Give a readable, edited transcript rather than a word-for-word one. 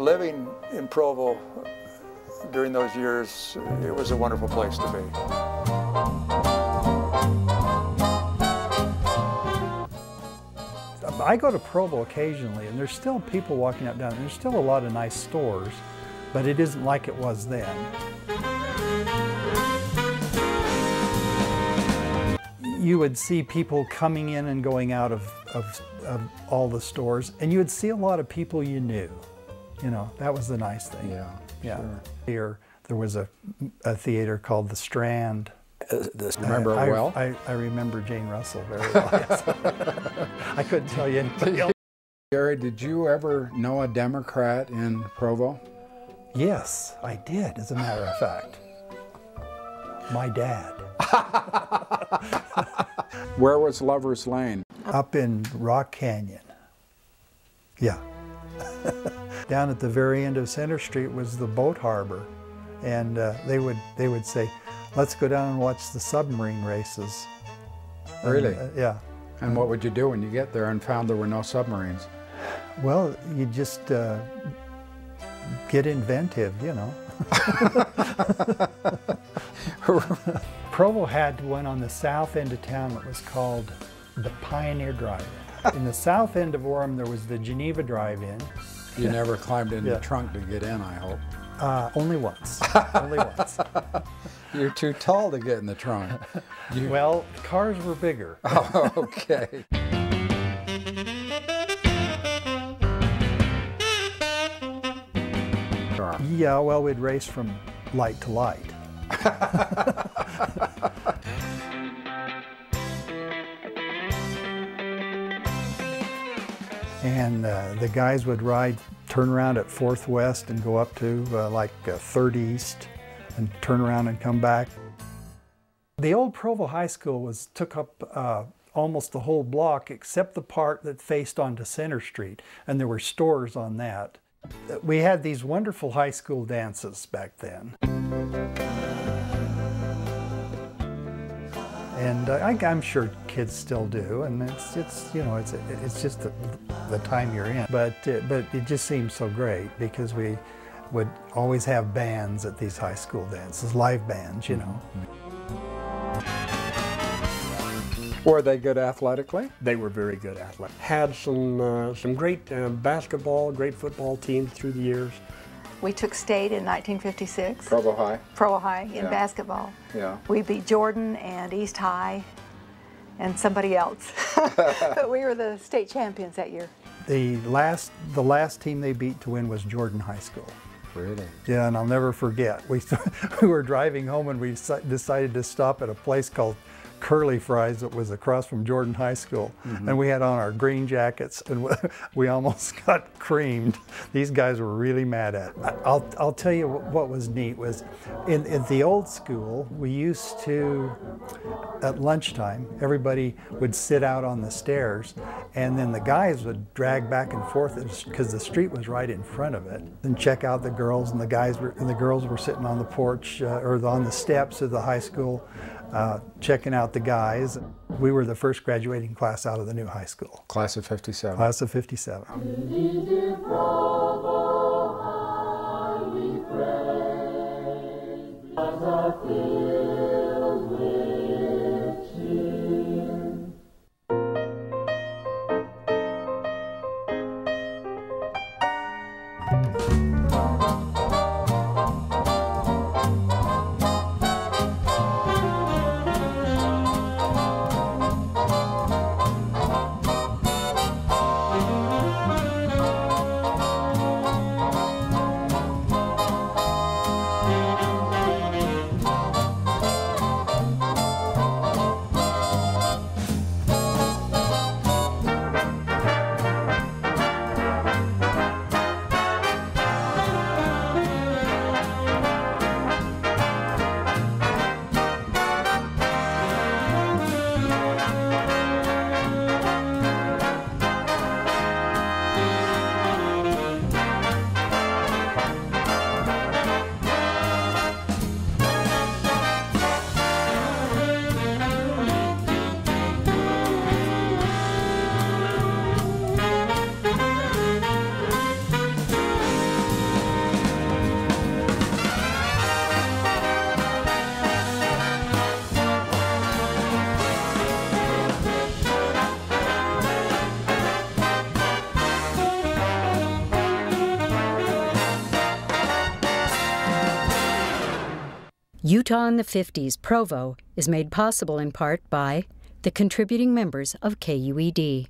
living in Provo during those years, it was a wonderful place to be. I go to Provo occasionally, and there's still people walking up and down. There's still a lot of nice stores, but it isn't like it was then. You would see people coming in and going out of all the stores, and you would see a lot of people you knew. You know, that was the nice thing. Yeah, yeah. Sure. Here, there was a theater called the Strand. Remember it well? I remember Jane Russell very well. Yes. I couldn't tell you anything else. Gary, did you ever know a Democrat in Provo? Yes, I did, as a matter of fact. My dad. Where was Lover's Lane? Up in Rock Canyon. Yeah. Down at the very end of Center Street was the boat harbor, and they would say, "Let's go down and watch the submarine races." Really? And, yeah. And what would you do when you get there and found there were no submarines? Well, you just get inventive, you know. Provo had one on the south end of town that was called the Pioneer Drive-In. In the south end of Orem, there was the Geneva Drive-In. You never climbed in the trunk to get in, I hope. Only once. Only once. You're too tall to get in the trunk. Well, cars were bigger. Oh, okay. Yeah, well, we'd race from light to light. And the guys would turn around at 4th West and go up to like 3rd East and turn around and come back. The old Provo High School took up almost the whole block except the part that faced onto Center Street, and there were stores on that. We had these wonderful high school dances back then. And I'm sure kids still do, and it's you know, it's just the time you're in. But it just seems so great because we would always have bands at these high school dances, live bands, you know. Were they good athletically? They were very good athletes. Had some great basketball, great football teams through the years. We took state in 1956. Provo High? Provo High in basketball. Yeah. We beat Jordan and East High and somebody else. But we were the state champions that year. The last team they beat to win was Jordan High School. Really? Yeah, and I'll never forget. We were driving home and we decided to stop at a place called Curly Fries that was across from Jordan High School. And we had on our green jackets and we almost got creamed. These guys were really mad at it. I'll tell you what was neat was in the old school we used to, at lunchtime, everybody would sit out on the stairs and then the guys would drag back and forth because the street was right in front of it and check out the girls, and the girls were sitting on the porch or on the steps of the high school checking out the guys. We were the first graduating class out of the new high school. Class of 57. Class of 57. Utah in the 50s, Provo, is made possible in part by the contributing members of KUED.